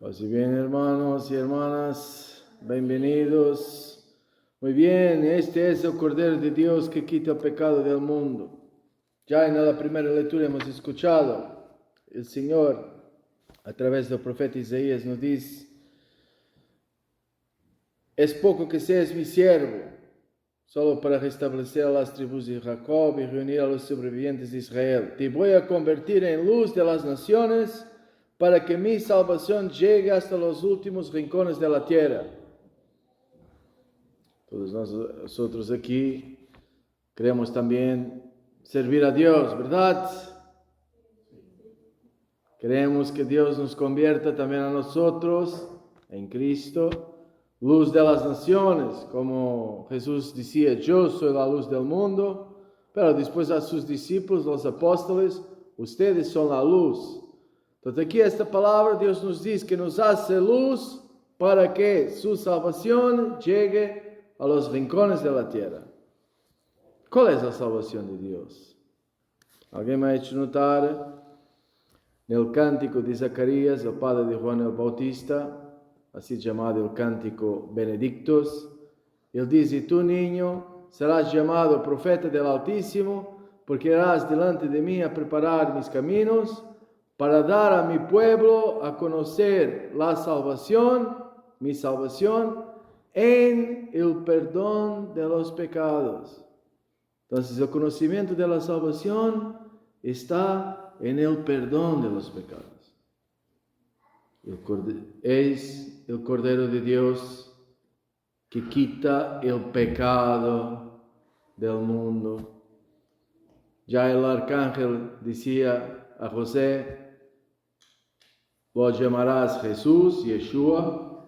Paz y bien, hermanos y hermanas, bienvenidos. Muy bien, este es el Cordero de Dios que quita el pecado del mundo. Ya en la primera lectura hemos escuchado, el Señor, a través del profeta Isaías, nos dice: es poco que seas mi siervo, solo para restablecer las tribus de Jacob y reunir a los sobrevivientes de Israel. Te voy a convertir en luz de las naciones, para que mi salvación llegue hasta los últimos rincones de la tierra. Todos nosotros aquí queremos también servir a Dios, ¿verdad? Queremos que Dios nos convierta también a nosotros en Cristo, luz de las naciones, como Jesús decía: yo soy la luz del mundo, pero después a sus discípulos, los apóstoles: ustedes son la luz. Entonces aquí esta palabra Dios nos dice que nos hace luz para que su salvación llegue a los rincones de la tierra. ¿Cuál es la salvación de Dios? Alguien me ha hecho notar en el cántico de Zacarías, el padre de Juan el Bautista, así llamado el cántico Benedictus. Él dice: tú, niño, serás llamado profeta del Altísimo, porque irás delante de mí a preparar mis caminos, para dar a mi pueblo a conocer la salvación, mi salvación, en el perdón de los pecados. Entonces, el conocimiento de la salvación está en el perdón de los pecados. Es el Cordero de Dios que quita el pecado del mundo. Ya el arcángel decía a José: lo llamarás Jesús, Yeshua,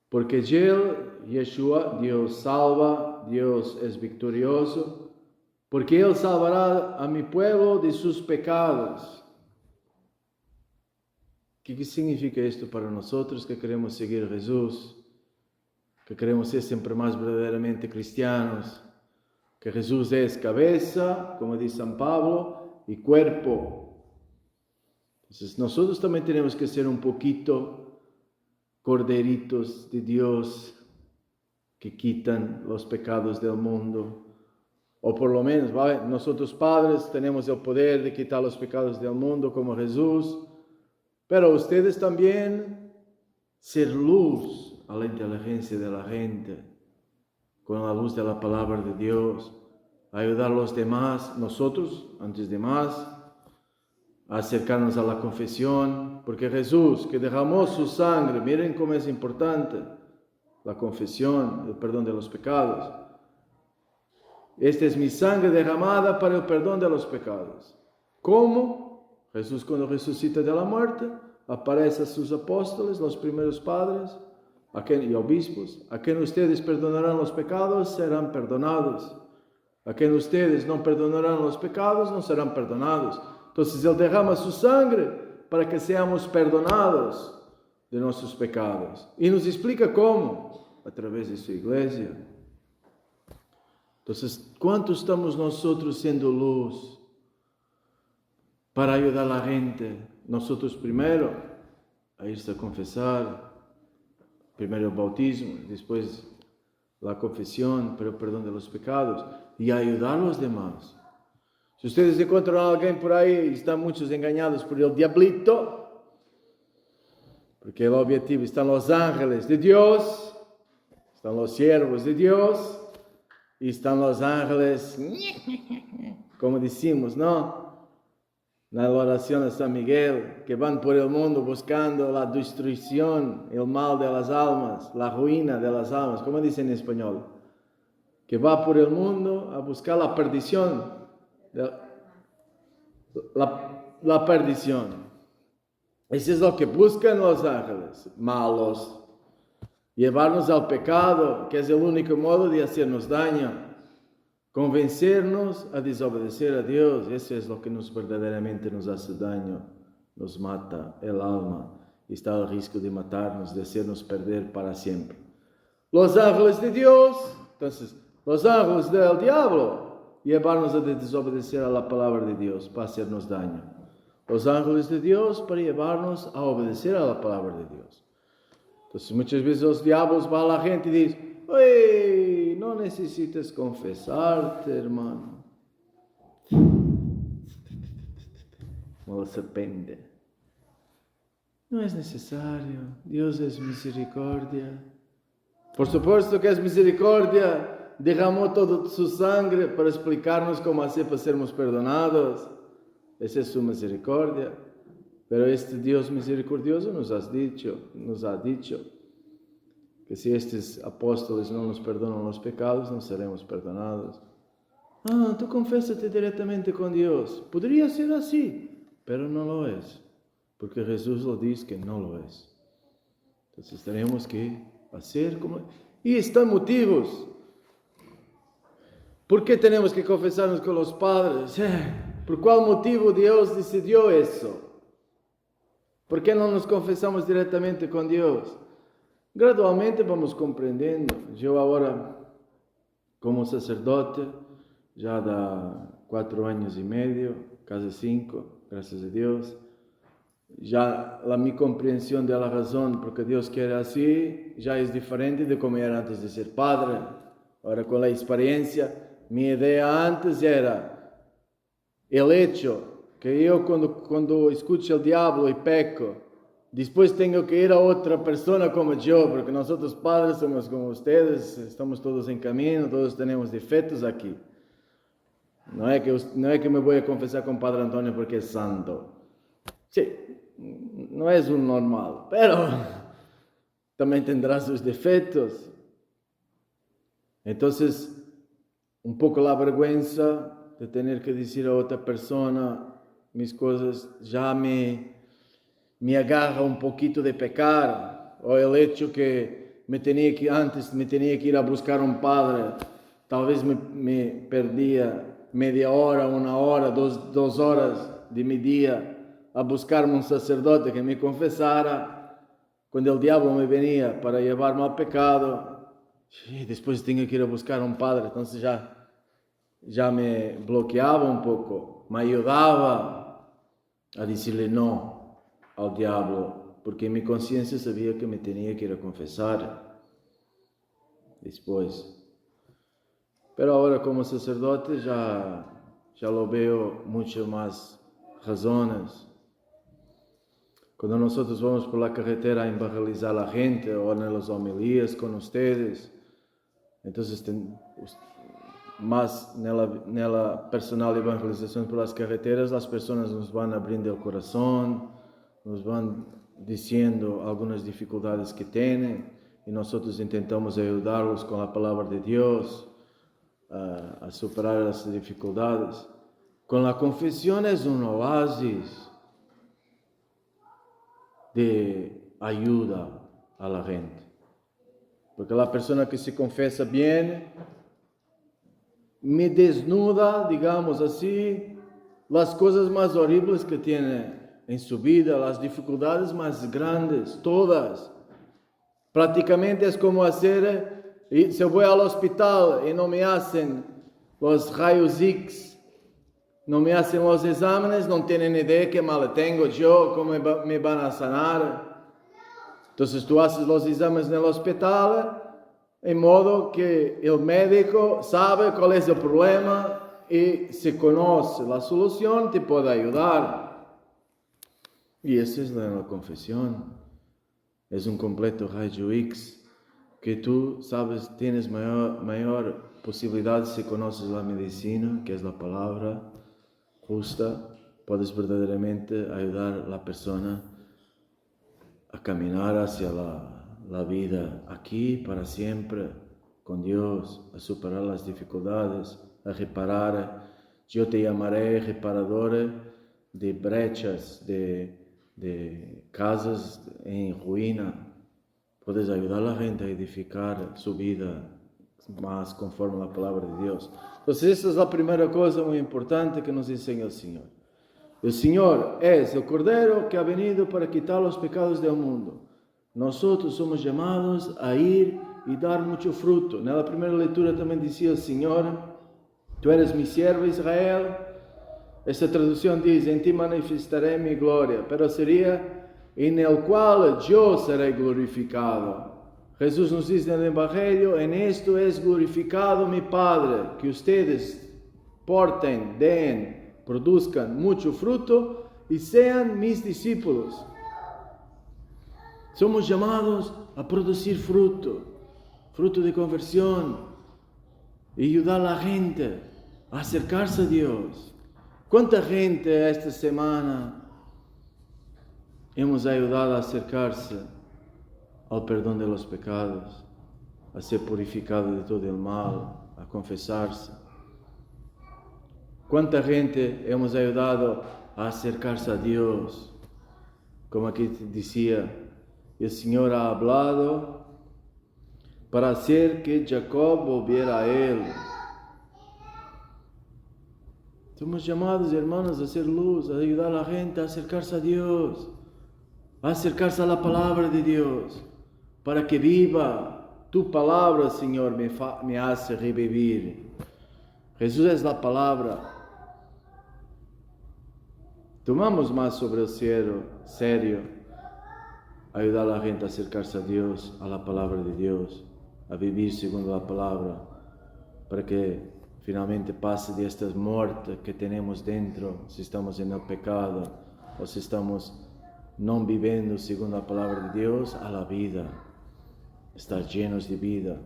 porque él, Yeshua, Dios salva, Dios es victorioso, porque él salvará a mi pueblo de sus pecados. ¿Qué significa esto para nosotros que queremos seguir a Jesús? Que queremos ser siempre más verdaderamente cristianos. Que Jesús es cabeza, como dice San Pablo, y cuerpo. Entonces nosotros también tenemos que ser un poquito corderitos de Dios que quitan los pecados del mundo. O por lo menos, ¿vale? Nosotros padres tenemos el poder de quitar los pecados del mundo como Jesús. Pero ustedes también ser luz a la inteligencia de la gente, con la luz de la palabra de Dios, ayudar a los demás, nosotros, antes de más, a acercarnos a la confesión, porque Jesús, que derramó su sangre, miren cómo es importante la confesión, el perdón de los pecados. Esta es mi sangre derramada para el perdón de los pecados. ¿Cómo? Jesús, cuando resucita de la muerte, aparece a sus apóstoles, los primeros padres y obispos: a quien ustedes perdonarán los pecados, serán perdonados. A quien ustedes no perdonarán los pecados, no serán perdonados. Entonces Él derrama su sangre para que seamos perdonados de nuestros pecados. Y nos explica cómo: a través de su iglesia. Entonces, ¿cuánto estamos nosotros siendo luz para ayudar a la gente? Nosotros primero a irse a confesar, primero el bautismo, después la confesión, pero perdón de los pecados, y ayudar a los demás. Si ustedes encuentran a alguien por ahí y están muchos engañados por el diablito, porque el objetivo están los ángeles de Dios, están los siervos de Dios, y están los ángeles, como decimos, ¿no? La oración de San Miguel, que van por el mundo buscando la destrucción, el mal de las almas, la ruina de las almas, como dice en español, que va por el mundo a buscar la perdición, la perdición. Eso es lo que buscan los ángeles malos. Llevarnos al pecado, que es el único modo de hacernos daño. Convencernos a desobedecer a Dios. Eso es lo que verdaderamente nos hace daño. Nos mata el alma. Y está al riesgo de matarnos, de hacernos perder para siempre. Los ángeles de Dios, entonces, los ángeles del diablo, llevarnos a desobedecer a la palabra de Dios para hacernos daño. los ángeles de Dios para llevarnos a obedecer a la palabra de Dios. Entonces muchas veces los diablos van a la gente y dicen, ¡Ey! No necesitas confesarte, hermano. Como la serpiente. No es necesario. Dios es misericordia. Por supuesto que es misericordia. Derramó toda su sangre para explicarnos cómo hacer para sermos perdonados. Esa es su misericordia. Pero este Dios misericordioso nos ha dicho que si estos apóstoles no nos perdonan los pecados, no seremos perdonados. Tú confésate directamente con Dios. Podría ser así, pero no lo es. Porque Jesús lo dice que no lo es. Entonces tenemos que hacer como... Y están motivos. ¿Por qué tenemos que confesarnos con los padres? ¿Por cuál motivo Dios decidió eso? ¿Por qué no nos confesamos directamente con Dios? Gradualmente vamos comprendiendo. Yo ahora, como sacerdote, ya da 4 años y medio, casi 5, gracias a Dios. Ya mi comprensión de la razón, porque Dios quiere así, ya es diferente de como era antes de ser padre. Ahora con la experiencia, mi idea antes era el hecho que yo cuando escucho el diablo y peco, después tengo que ir a otra persona como yo, porque nosotros padres somos como ustedes, estamos todos en camino, todos tenemos defectos aquí. No es que me voy a confesar con Padre Antonio porque es santo. Sí, no es un normal, pero también tendrá sus defectos. Entonces, un poco la vergüenza de tener que decir a otra persona mis cosas ya me agarra un poquito de pecar, o el hecho que antes me tenía que ir a buscar un padre, tal vez me perdía media hora, 1 hora, 2 horas de mi día a buscarme un sacerdote que me confesara, cuando el diablo me venía para llevarme al pecado, y después tenía que ir a buscar un padre, entonces ya me bloqueaba un poco, me ayudaba a decirle no al diablo, porque mi conciencia sabía que me tenía que ir a confesar después. Pero ahora como sacerdote ya lo veo mucho más razones. Cuando nosotros vamos por la carretera a evangelizar a la gente o en las homilías con ustedes, entonces más en la personal evangelización por las carreteras, las personas nos van abriendo el corazón, nos van diciendo algunas dificultades que tienen y nosotros intentamos ayudarlos con la palabra de Dios a superar esas dificultades. Con la confesión es un oasis de ayuda a la gente. Porque la persona que se confiesa bien me desnuda, digamos así, las cosas más horribles que tiene en su vida, las dificultades más grandes, todas. Prácticamente es como hacer, si voy al hospital y no me hacen los rayos X, no me hacen los exámenes, no tienen idea qué mal tengo yo, cómo me van a sanar. Entonces tú haces los exámenes en el hospital, en modo que el médico sabe cuál es el problema y si conoce la solución te puede ayudar. Y esa es la confesión. Es un completo rayo X que tú sabes, tienes mayor posibilidad si conoces la medicina, que es la palabra justa, puedes verdaderamente ayudar a la persona a caminar hacia la vida aquí para siempre con Dios, a superar las dificultades, a reparar. Yo te llamaré reparador de brechas, de casas en ruina. Puedes ayudar a la gente a edificar su vida más conforme a la palabra de Dios. Entonces esa es la primera cosa muy importante que nos enseña el Señor. El Señor es el Cordero que ha venido para quitar los pecados del mundo. Nosotros somos llamados a ir y dar mucho fruto. En la primera lectura también decía el Señor, tú eres mi siervo Israel, Esta traducción dice, en ti manifestaré mi gloria, pero sería en el cual yo seré glorificado. Jesús nos dice en el Evangelio, en esto es glorificado mi Padre, que ustedes porten, den, produzcan mucho fruto y sean mis discípulos. Somos llamados a producir fruto, fruto de conversión, y ayudar a la gente a acercarse a Dios. ¿Cuánta gente esta semana hemos ayudado a acercarse al perdón de los pecados, a ser purificado de todo el mal, a confesarse? ¿Cuánta gente hemos ayudado a acercarse a Dios? Como aquí decía, el Señor ha hablado para hacer que Jacob volviera a Él. Somos llamados, hermanos, a hacer luz, a ayudar a la gente a acercarse a Dios, a acercarse a la palabra de Dios, para que viva. Tu palabra, Señor, me hace revivir. Jesús es la palabra. Tomamos más sobre el cielo, serio, ayudar a la gente a acercarse a Dios, a la palabra de Dios, a vivir según la palabra, para que finalmente pase de estas muertes que tenemos dentro, si estamos en el pecado o si estamos no viviendo según la palabra de Dios, a la vida, estar llenos de vida,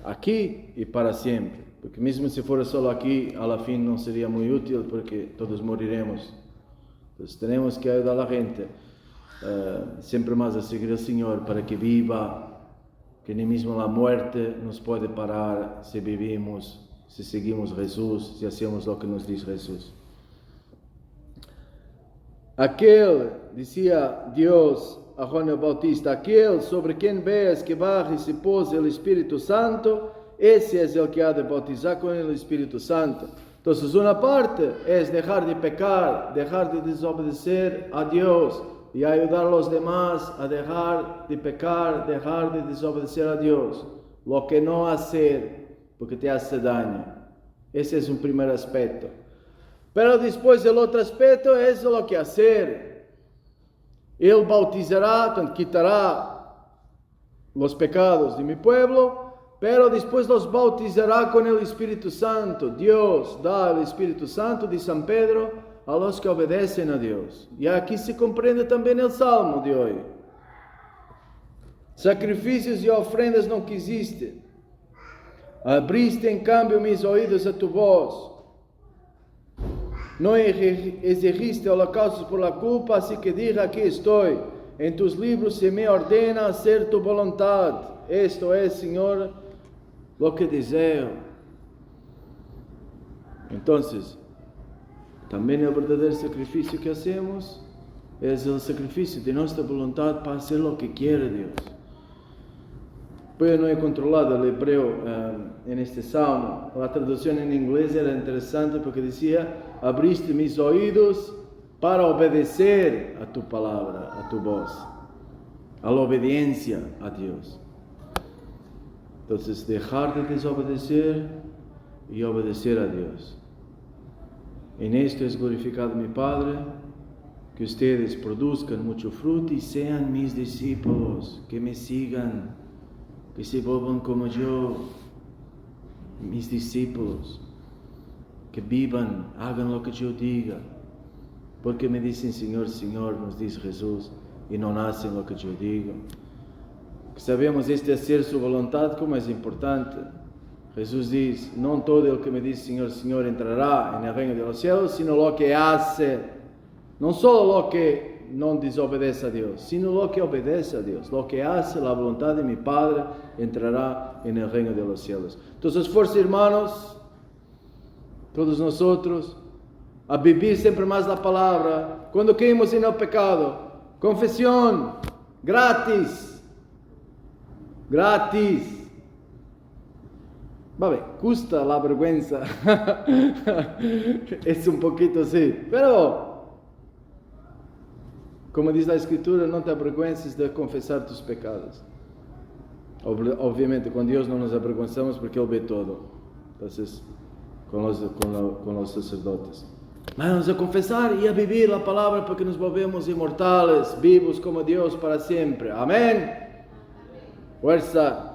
aquí y para siempre, porque mismo si fuera solo aquí, a la fin no sería muy útil porque todos moriremos. Entonces tenemos que ayudar a la gente siempre más a seguir al Señor para que viva, que ni mismo la muerte nos puede parar si vivimos, si seguimos Jesús, si hacemos lo que nos dice Jesús. Aquel, decía Dios a Juan el Bautista, aquel sobre quien veas que baja y se pose el Espíritu Santo, ese es el que ha de bautizar con el Espíritu Santo. Entonces una parte es dejar de pecar, dejar de desobedecer a Dios, y ayudar a los demás a dejar de pecar, dejar de desobedecer a Dios. Lo que no hacer, porque te hace daño. Ese es un primer aspecto. Pero después el otro aspecto es lo que hacer. Él bautizará, quitará los pecados de mi pueblo, pero después los bautizará con el Espíritu Santo. Dios da el Espíritu Santo de San Pedro a los que obedecen a Dios. Y aquí se comprende también el Salmo de hoy. Sacrificios y ofrendas no quisiste. Abriste en cambio mis oídos a tu voz. No exigiste holocaustos por la culpa, así que dije, aquí estoy. En tus libros se me ordena hacer tu voluntad. Esto es, Señor, lo que deseo. Entonces, también el verdadero sacrificio que hacemos es el sacrificio de nuestra voluntad para hacer lo que quiere Dios. Pues yo no he controlado el hebreo en este salmo. La traducción en inglés era interesante porque decía, abriste mis oídos para obedecer a tu palabra, a tu voz, a la obediencia a Dios. Entonces, dejar de desobedecer y obedecer a Dios. En esto es glorificado mi Padre, que ustedes produzcan mucho fruto y sean mis discípulos, que me sigan, que se vuelvan como yo, mis discípulos, que vivan, hagan lo que yo diga, porque me dicen Señor, Señor, nos dice Jesús, y no hacen lo que yo digo. Sabemos este hacer su voluntad como es importante. Jesús dice, no todo el que me dice Señor, Señor entrará en el reino de los cielos, sino lo que hace, no solo lo que no desobedece a Dios, sino lo que obedece a Dios, lo que hace la voluntad de mi Padre entrará en el reino de los cielos. Entonces, fuerza hermanos, todos nosotros, a vivir siempre más la palabra, cuando caímos en el pecado, confesión, gratis, Vabbè, cuesta la vergüenza, es un poquito así, pero como dice la Escritura, no te avergüences de confesar tus pecados. Obviamente con Dios no nos avergonzamos porque Él ve todo, entonces con los sacerdotes. Vamos a confesar y a vivir la palabra porque nos volvemos inmortales, vivos como Dios para siempre. Amén. Fuerza.